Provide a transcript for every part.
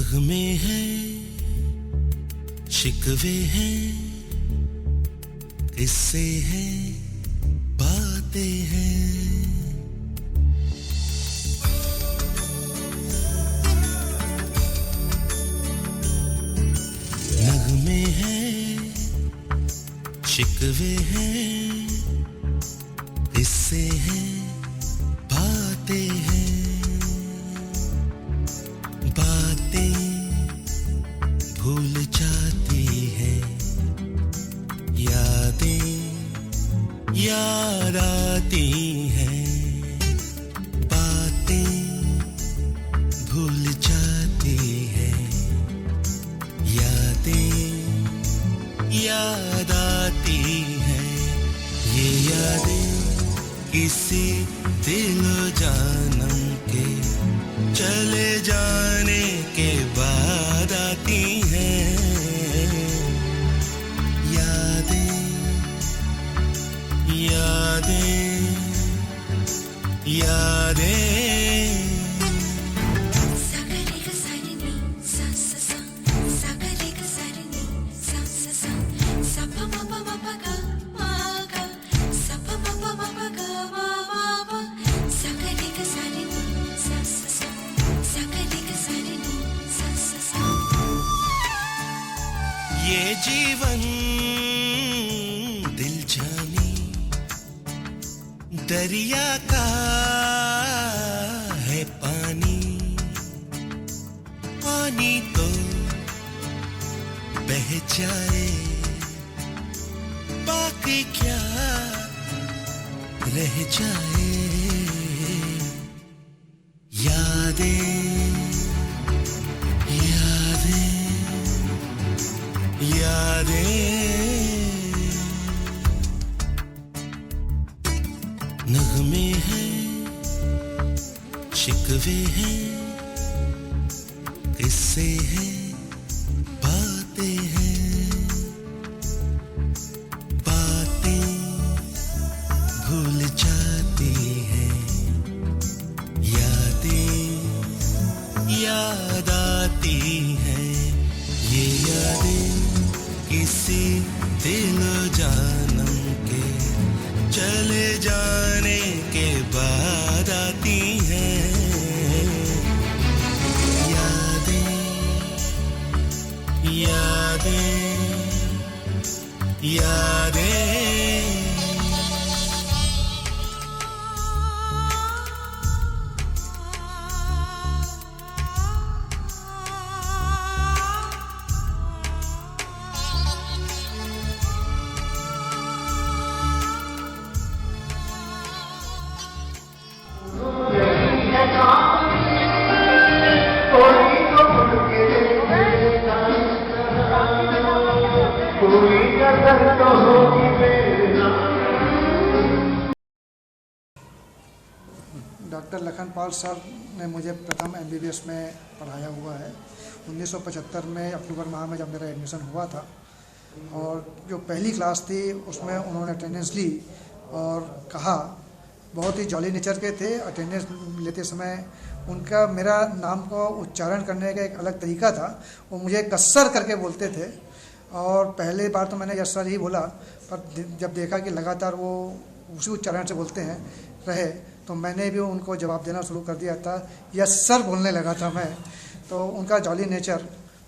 नगमे हैं, शिकवे हैं, किस्से हैं, बातें हैं। नगमे हैं, शिकवे हैं, किस्से हैं, बातें हैं। बातें भूल जाती हैं, यादें याद आती हैं। बातें भूल जाती हैं, यादें याद आती हैं। ये यादें किसी दिलो जानम के चले जाने के बाद आती हैं। यादें यादें यादें। ये जीवन दिल जानी दरिया का है पानी। पानी तो बह जाए, बाकी क्या रह जाए। यादें यादें यादें। नगमे हैं, शिकवे हैं, किस्से हैं, बातें हैं। बातें भूल जाती हैं, यादें याद आती हैं। ये यादें किसी दिलो जानम के चले जाने के बाद आती हैं। यादें यादें यादें। डॉक्टर लखनपाल सर ने मुझे प्रथम MBBS में पढ़ाया हुआ है। 1975 में अक्टूबर माह में जब मेरा एडमिशन हुआ था, और जो पहली क्लास थी उसमें उन्होंने अटेंडेंस ली और कहा, बहुत ही जॉली नेचर के थे। अटेंडेंस लेते समय उनका मेरा नाम को उच्चारण करने का एक अलग तरीका था। वो मुझे कस्सर करके बोलते थे, और पहले बार तो मैंने यस सर ही बोला, पर जब देखा कि लगातार वो उसी उच्चारण से बोलते हैं रहे, तो मैंने भी उनको जवाब देना शुरू कर दिया था। यस सर बोलने लगा था मैं। तो उनका जॉली नेचर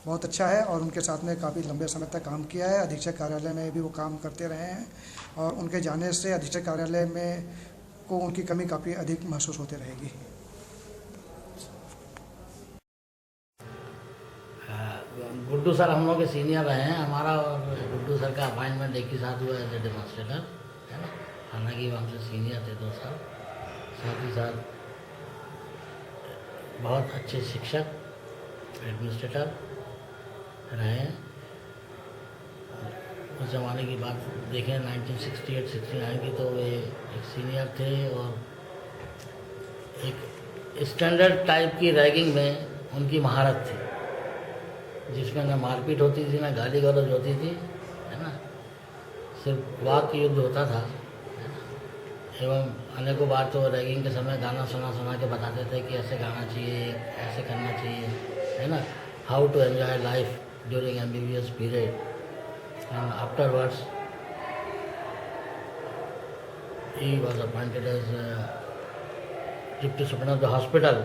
बहुत अच्छा है, और उनके साथ में काफ़ी लंबे समय तक काम किया है। अधीक्षक कार्यालय में भी वो काम करते रहे हैं, और उनके जाने से अधीक्षक कार्यालय में को उनकी कमी काफ़ी अधिक महसूस होती रहेगी। गुड्डू सर हम लोग के सीनियर रहे हैं। हमारा और गुड्डू सर का अपॉइंटमेंट एक ही साथ हुआ एज ए डेमोन्स्ट्रेटर, है ना। हालांकि हमसे सीनियर थे 2 साल। साथ ही साथ बहुत अच्छे शिक्षक, एडमिनिस्ट्रेटर रहे हैं। उस ज़माने की बात देखें 1968-69 की, तो वे एक सीनियर थे, और एक स्टैंडर्ड टाइप की रैगिंग में उनकी महारत थी, जिसमें न मारपीट होती थी, न गाली गलौज होती थी, है ना। सिर्फ वाक युद्ध होता था, है ना। एवं अनेकों बार तो रैगिंग के समय गाना सुना के बताते थे कि ऐसे गाना चाहिए, ऐसे करना चाहिए, है ना। how to enjoy life during MBBS period, and afterwards he was appointed as Deputy Superintendent of the hospital,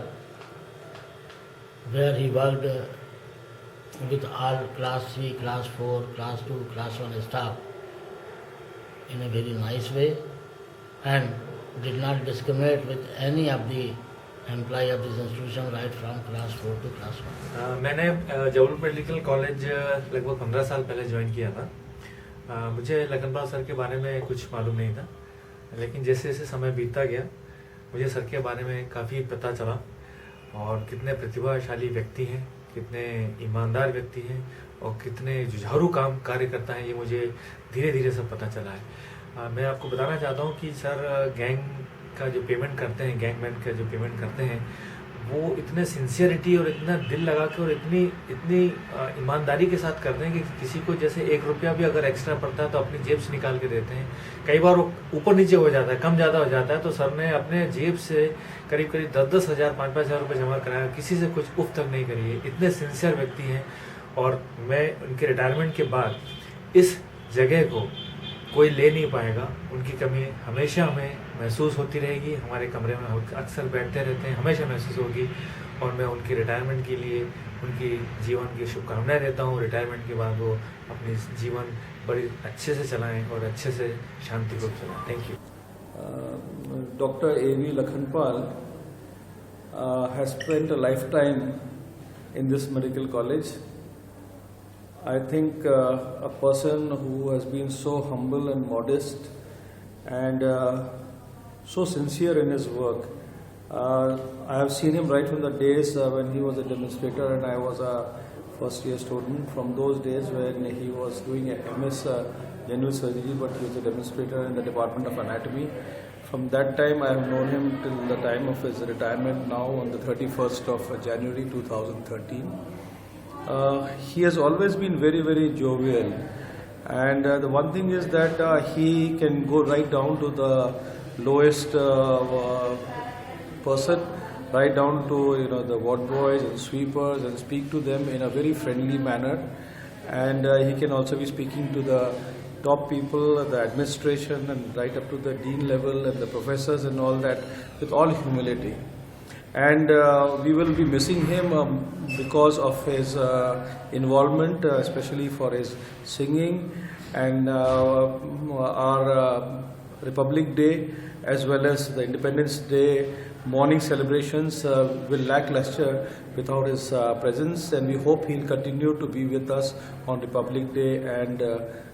where he worked with all class 3, class 4, class 2, class 1 staff in a very nice way, and did not discriminate with any of the employee of this institution right from class 4 to class 1. मैंने Jabalpur medical college लगभग 15 साल पहले join किया था। मुझे Lakhanpal sir के बारे में कुछ मालूम नहीं था, लेकिन जैसे जैसे समय बीतता गया मुझे सर के बारे में काफ़ी पता चला, और कितने प्रतिभाशाली व्यक्ति हैं, कितने ईमानदार व्यक्ति हैं और कितने जुझारू कार्य करता है, ये मुझे धीरे धीरे सब पता चला है। मैं आपको बताना चाहता हूँ कि सर गैंग का जो पेमेंट करते हैं, गैंगमैन का जो पेमेंट करते हैं, वो इतने सिंसियरिटी और इतना दिल लगा के और इतनी ईमानदारी के साथ करते हैं कि किसी को जैसे 1 रुपया भी अगर एक्स्ट्रा पड़ता है तो अपनी जेब से निकाल के देते हैं। कई बार वो ऊपर नीचे हो जाता है, कम ज़्यादा हो जाता है, तो सर ने अपने जेब से करीब 10-10 हज़ार 5-5 हज़ार रुपये जमा कराया, किसी से कुछ उफ तक नहीं करी है। इतने सिंसियर व्यक्ति हैं, और मैं उनके रिटायरमेंट के बाद इस जगह को कोई ले नहीं पाएगा। उनकी कमी हमेशा हमें महसूस होती रहेगी, हमारे कमरे में अक्सर बैठते रहते हैं, हमेशा महसूस होगी, और मैं उनकी रिटायरमेंट के लिए उनकी जीवन की शुभकामनाएं देता हूँ। रिटायरमेंट के बाद वो अपनी जीवन बड़ी अच्छे से चलाएं और अच्छे से शांतिपूर्वक चलाएं। Thank you. Dr. A.V. Lakhanpal has spent a lifetime in this medical college. I think a person who has been so humble and modest and so sincere in his work. I have seen him right from the days when he was a demonstrator and I was a first year student, from those days when he was doing a MS general surgery, but he was a demonstrator in the Department of Anatomy. From that time I have known him till the time of his retirement now on the 31st of January 2013. He has always been very, very jovial, and the one thing is that he can go right down to the lowest person, right down to the ward boys and sweepers, and speak to them in a very friendly manner. And he can also be speaking to the top people, the administration, and right up to the dean level and the professors and all that with all humility. And we will be missing him because of his involvement, especially for his singing, and our Republic Day as well as the Independence Day morning celebrations will lackluster without his presence, and we hope he'll continue to be with us on Republic Day and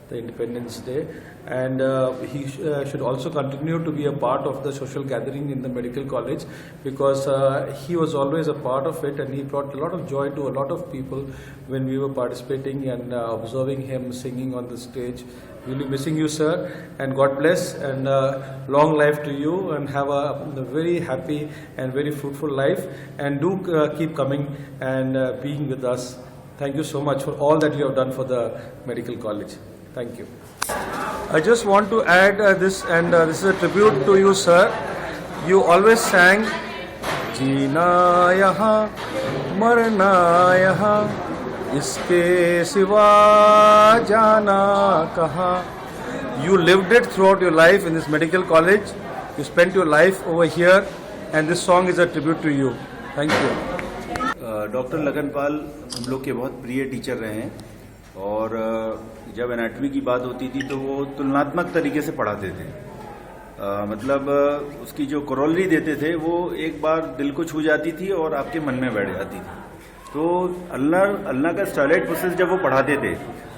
the Independence Day, and he should also continue to be a part of the social gathering in the medical college, because he was always a part of it, and he brought a lot of joy to a lot of people when we were participating and observing him singing on the stage. We'll be missing you, sir, and God bless, and long life to you, and have a very happy and very fruitful life, and do keep coming and being with us. Thank you so much for all that you have done for the medical college. Thank you. I just want to add this, and this is a tribute to you, sir. You always sang जीना यहाँ मरना यहाँ इसके सिवा जाना कहाँ. You lived it throughout your life in this medical college. You spent your life over here, and this song is a tribute to you. Thank you. Doctor Lakhanpal हम लोग के बहुत प्रिय टीचर रहे हैं, और जब एनाटॉमी की बात होती थी तो वो तुलनात्मक तरीके से पढ़ाते थे. मतलब उसकी जो कोरोलरी देते थे वो एक बार दिल को छू जाती थी और आपके मन में बैठ जाती थी. तो अल्लाह का स्टाइलाइट प्रोसेस जब वो पढ़ाते थे,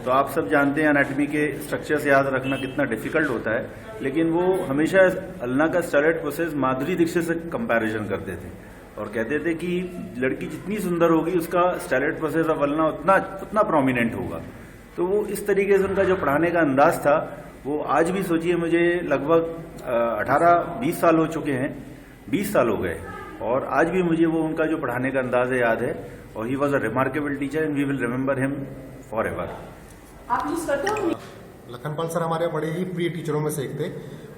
तो आप सब जानते हैं एनाटॉमी के स्ट्रक्चर्स याद रखना कितना डिफिकल्ट होता है, लेकिन वो हमेशा अल्लाह का स्टाइलाइट प्रोसेस माधुरी दीक्षित से कंपैरिजन करते थे और कहते थे कि लड़की जितनी सुंदर होगी उसका स्टाइलाइट प्रोसेस ऑफ अल्लाह उतना प्रोमिनेंट होगा. तो वो इस तरीके से उनका जो पढ़ाने का अंदाज था, वो आज भी सोचिए मुझे लगभग 18-20 साल हो चुके हैं, 20 साल हो गए, और आज भी मुझे वो उनका जो पढ़ाने का अंदाज है याद है. और he was a remarkable teacher and we will remember him forever. Lakhanpal sir हमारे बड़े ही प्रिय टीचरों में से एक थे,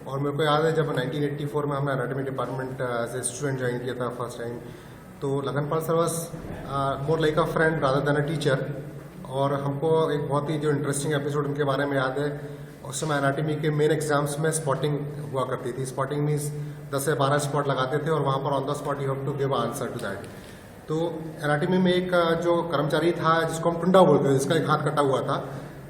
और मेरे को याद है जब 1984 में हमने anatomy department as a student join किया था फर्स्ट टाइम, तो Lakhanpal sir was more like a friend rather than a teacher. और हमको एक बहुत ही जो इंटरेस्टिंग एपिसोड उनके बारे में याद है, उस समय एनाटॉमी के मेन एग्जाम्स में स्पॉटिंग हुआ करती थी। स्पॉटिंग मीन्स 10 से 12 स्पॉट लगाते थे और वहाँ पर on the spot you have to give answer to that. तो एनाटॉमी में एक जो कर्मचारी था जिसको हम टुंडा बोलते थे, जिसका एक हाथ कटा हुआ था,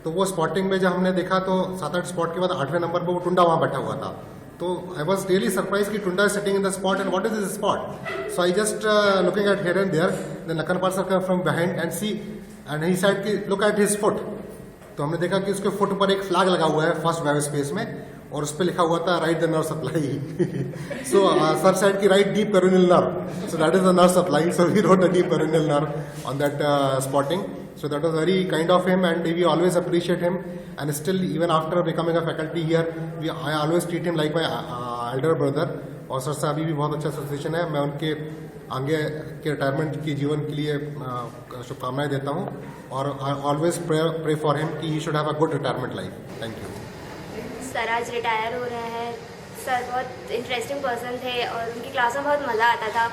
तो वो स्पॉटिंग में जब हमने देखा तो 7-8 स्पॉट के बाद 8वें नंबर पर वो टुंडा वहाँ बैठा हुआ था। तो आई वॉज रियली सरप्राइज कि टुंडा sitting in the spot and what is this spot. So I just looking at here and there, then Lakhanpal sir come from behind and see and he said कि look at his foot. तो हमने देखा कि उसके foot पर एक flag लगा हुआ है फर्स्ट वेब स्पेस में, और उस पर लिखा हुआ था right the nerve supply. So sir said कि right deep peroneal nerve, so that is the nerve supply. So we wrote the deep peroneal nerve on that spotting. So that was very kind of him, and we always appreciate him. And still, even after becoming a faculty here, I always treat him like my elder brother. और sir से अभी भी बहुत अच्छा association है। मैं उनके आगे के रिटायरमेंट के जीवन के लिए शुभकामनाएं देता हूँ, और I always pray for him कि he should have a good retirement life. Thank you. Sir आज रिटायर हो रहे हैं। सर बहुत इंटरेस्टिंग पर्सन थे और उनकी क्लास में बहुत मज़ा आता था।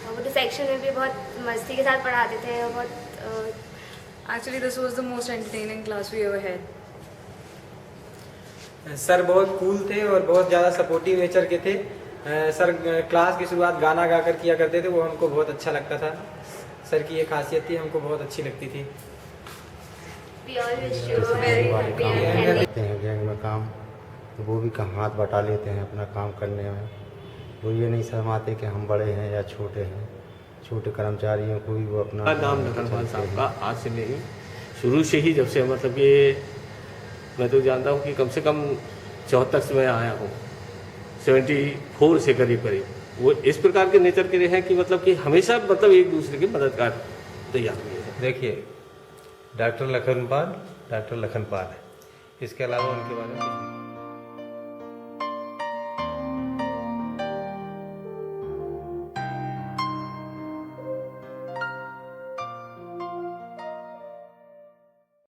वो तो सेक्शन में भी बहुत मस्ती के साथ पढ़ाते थे और बहुत Actually, this was the most entertaining class we ever had. Sir बहुत कूल थे और बहुत ज़्यादा सपोर्टिव नेचर के थे। सर क्लास की शुरुआत गाना गाकर किया करते थे, वो हमको बहुत अच्छा लगता था। सर की ये खासियत थी, हमको बहुत अच्छी लगती थी। We all wish you a very happy and healthy. करते हैं गैंग में काम, तो वो भी हाथ बटा लेते हैं अपना काम करने में। वो ये नहीं शर्माते कि हम बड़े हैं या छोटे हैं। छोटे कर्मचारियों को भी वो अपना नाम लखनपाल साहब का आज से नहीं, शुरू से ही, जब से मतलब कि मैं तो जानता हूँ कि कम से कम 74 से मैं आया हूँ, 74 से करीब वो इस प्रकार के नेचर के हैं कि मतलब कि हमेशा मतलब एक दूसरे की मददगार तैयार हुए हैं। देखिए, डॉक्टर लखनपाल है, इसके अलावा उनके बारे में